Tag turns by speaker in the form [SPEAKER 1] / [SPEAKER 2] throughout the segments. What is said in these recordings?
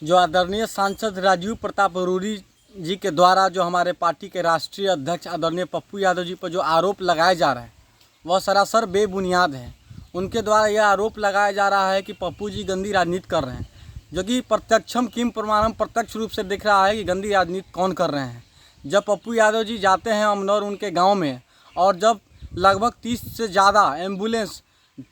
[SPEAKER 1] जो आदरणीय सांसद राजीव प्रताप रूडी जी के द्वारा जो हमारे पार्टी के राष्ट्रीय अध्यक्ष आदरणीय पप्पू यादव जी पर जो आरोप लगाए जा रहे हैं वह सरासर बेबुनियाद है। उनके द्वारा यह आरोप लगाया जा रहा है कि पप्पू जी गंदी राजनीति कर रहे हैं, जो कि प्रत्यक्षम किम प्रमाणम प्रत्यक्ष रूप से दिख रहा है कि गंदी राजनीति कौन कर रहे हैं। जब पप्पू यादव जी जाते हैं अमनौर उनके गाँव में, और जब लगभग 30 से ज़्यादा एम्बुलेंस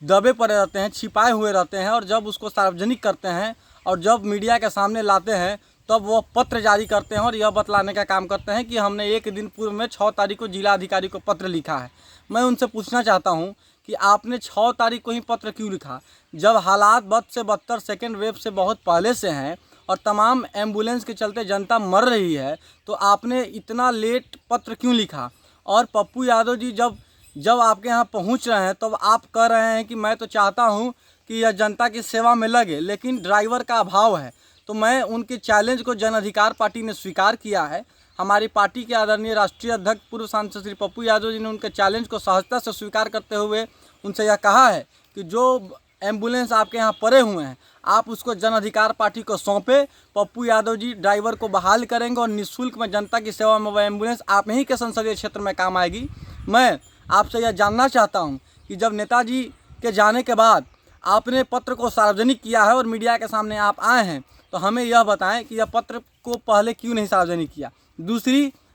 [SPEAKER 1] दबे पड़े रहते हैं, छिपाए हुए रहते हैं, और जब उसको सार्वजनिक करते हैं और जब मीडिया के सामने लाते हैं, तब वो पत्र जारी करते हैं और यह बतलाने का काम करते हैं कि हमने एक दिन पूर्व में 6 तारीख को जिला अधिकारी को पत्र लिखा है। मैं उनसे पूछना चाहता हूं कि आपने 6 तारीख को ही पत्र क्यों लिखा, जब हालात बद से बदतर सेकेंड वेव से बहुत पहले से हैं और तमाम एम्बुलेंस के चलते जनता मर रही है, तो आपने इतना लेट पत्र क्यों लिखा। और पप्पू यादव जी जब आपके यहाँ पहुँच रहे हैं तब आप कह रहे हैं कि मैं तो चाहता हूँ कि यह जनता की सेवा में लगे, लेकिन ड्राइवर का अभाव है। तो मैं उनके चैलेंज को जन अधिकार पार्टी ने स्वीकार किया है। हमारी पार्टी के आदरणीय राष्ट्रीय अध्यक्ष पूर्व सांसद श्री पप्पू यादव जी ने उनके चैलेंज को सहजता से स्वीकार करते हुए उनसे यह कहा है कि जो एम्बुलेंस आपके यहाँ पड़े हुए हैं आप उसको जन अधिकार पार्टी को सौंपे। पप्पू यादव जी ड्राइवर को बहाल करेंगे और निःशुल्क में जनता की सेवा में वह एम्बुलेंस आप ही के संसदीय क्षेत्र में काम आएगी। मैं आपसे यह जानना चाहता हूं कि जब नेताजी के जाने के बाद आपने पत्र को सार्वजनिक किया है और मीडिया के सामने आप आए हैं, तो हमें यह बताएं कि यह पत्र को पहले क्यों नहीं सार्वजनिक किया।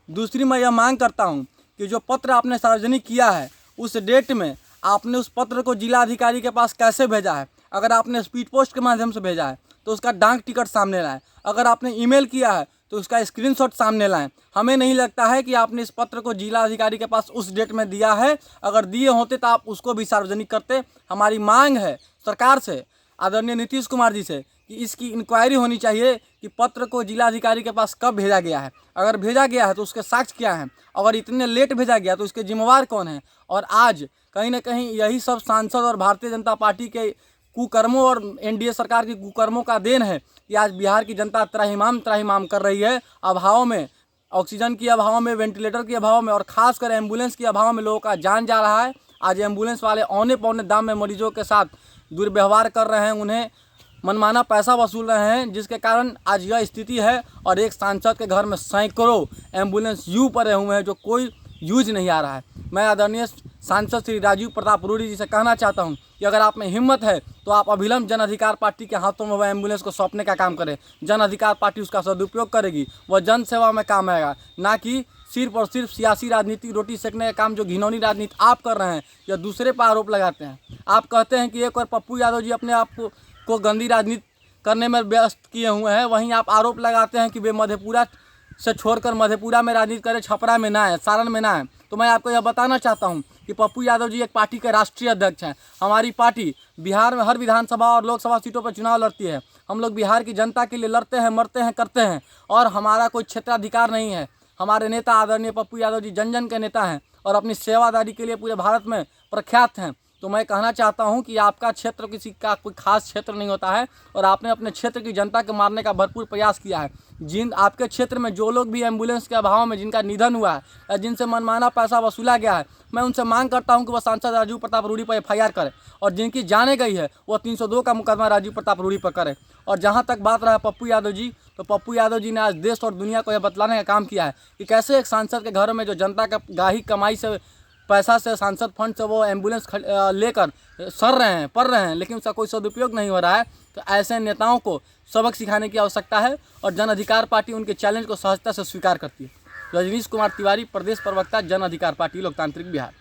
[SPEAKER 1] दूसरी मैं यह मांग करता हूं कि जो पत्र आपने सार्वजनिक किया है उस डेट में आपने उस पत्र को जिला अधिकारी के पास कैसे भेजा है। अगर आपने स्पीड पोस्ट के माध्यम से भेजा है तो उसका डाक टिकट सामने लाएं। अगर आपने ईमेल किया है तो उसका स्क्रीनशॉट सामने लाएं। हमें नहीं लगता है कि आपने इस पत्र को जिला अधिकारी के पास उस डेट में दिया है। अगर दिए होते तो आप उसको भी सार्वजनिक करते। हमारी मांग है सरकार से, आदरणीय नीतीश कुमार जी से, कि इसकी इंक्वायरी होनी चाहिए कि पत्र को जिला अधिकारी के पास कब भेजा गया है। अगर भेजा गया है तो उसके साक्ष्य क्या हैं। अगर इतने लेट भेजा गया तो इसके जिम्मेवार कौन है। और आज कहीं ना कहीं यही सब सांसद और भारतीय जनता पार्टी के कुकर्मों और एनडीए सरकार की कुकर्मों का देन है कि आज बिहार की जनता त्राहिमाम कर रही है। अभाव में, ऑक्सीजन की अभाव में, वेंटिलेटर के अभाव में और खासकर एम्बुलेंस के अभाव में लोगों का जान जा रहा है। आज एम्बुलेंस वाले औने पौने दाम में मरीजों के साथ दुर्व्यवहार कर रहे हैं, उन्हें मनमाना पैसा वसूल रहे हैं, जिसके कारण आज यह स्थिति है। और एक सांसद के घर में सैकड़ों एम्बुलेंस यूँ पड़े हुए हैं जो कोई यूज नहीं आ रहा है। मैं आदरणीय सांसद श्री राजीव प्रताप रूडी जी से कहना चाहता हूं कि अगर आप में हिम्मत है तो आप अभिलंब जन अधिकार पार्टी के हाथों में वह एम्बुलेंस को सौंपने का काम करें। जन अधिकार पार्टी उसका सदुपयोग करेगी, वह जन सेवा में काम आएगा, ना कि सिर्फ और सिर्फ सियासी राजनीति रोटी सेकने का काम जो घिनौनी राजनीति आप कर रहे हैं या दूसरे पर आरोप लगाते हैं। आप कहते हैं कि एक और पप्पू यादव जी अपने आप को गंदी राजनीति करने में व्यस्त किए हुए हैं, वहीं आप आरोप लगाते हैं कि वे मधेपुरा से छोड़कर मधेपुरा में राजनीति करें, छपरा में ना है, सारण में ना है। तो मैं आपको यह बताना चाहता हूं कि पप्पू यादव जी एक पार्टी के राष्ट्रीय अध्यक्ष हैं। हमारी पार्टी बिहार में हर विधानसभा और लोकसभा सीटों पर चुनाव लड़ती है। हम लोग बिहार की जनता के लिए लड़ते हैं, मरते हैं, करते हैं, और हमारा कोई क्षेत्राधिकार नहीं है। हमारे नेता आदरणीय पप्पू यादव जी जन जन के नेता हैं और अपनी सेवादारी के लिए पूरे भारत में प्रख्यात हैं। तो मैं कहना चाहता हूं कि आपका क्षेत्र किसी का कोई खास क्षेत्र नहीं होता है और आपने अपने क्षेत्र की जनता को मारने का भरपूर प्रयास किया है। जिन आपके क्षेत्र में जो लोग भी एम्बुलेंस के अभाव में जिनका निधन हुआ है या जिनसे मनमाना पैसा वसूला गया है, मैं उनसे मांग करता हूं कि वह सांसद राजीव प्रताप रूडी पर FIR करे और जिनकी जाने गई है वह 302 का मुकदमा राजीव प्रताप रूडी पर करे। और जहाँ तक बात रहा पप्पू यादव जी, तो पप्पू यादव जी ने आज देश और दुनिया को यह बतलाने का काम किया है कि कैसे एक सांसद के घर में जो जनता का गाही कमाई से पैसा से सांसद फंड से वो एम्बुलेंस लेकर पढ़ रहे हैं, लेकिन उसका कोई सदुपयोग नहीं हो रहा है। तो ऐसे नेताओं को सबक सिखाने की आवश्यकता है और जन अधिकार पार्टी उनके चैलेंज को सहजता से स्वीकार करती है। रजनीश कुमार तिवारी, प्रदेश प्रवक्ता, जन अधिकार पार्टी, लोकतांत्रिक बिहार।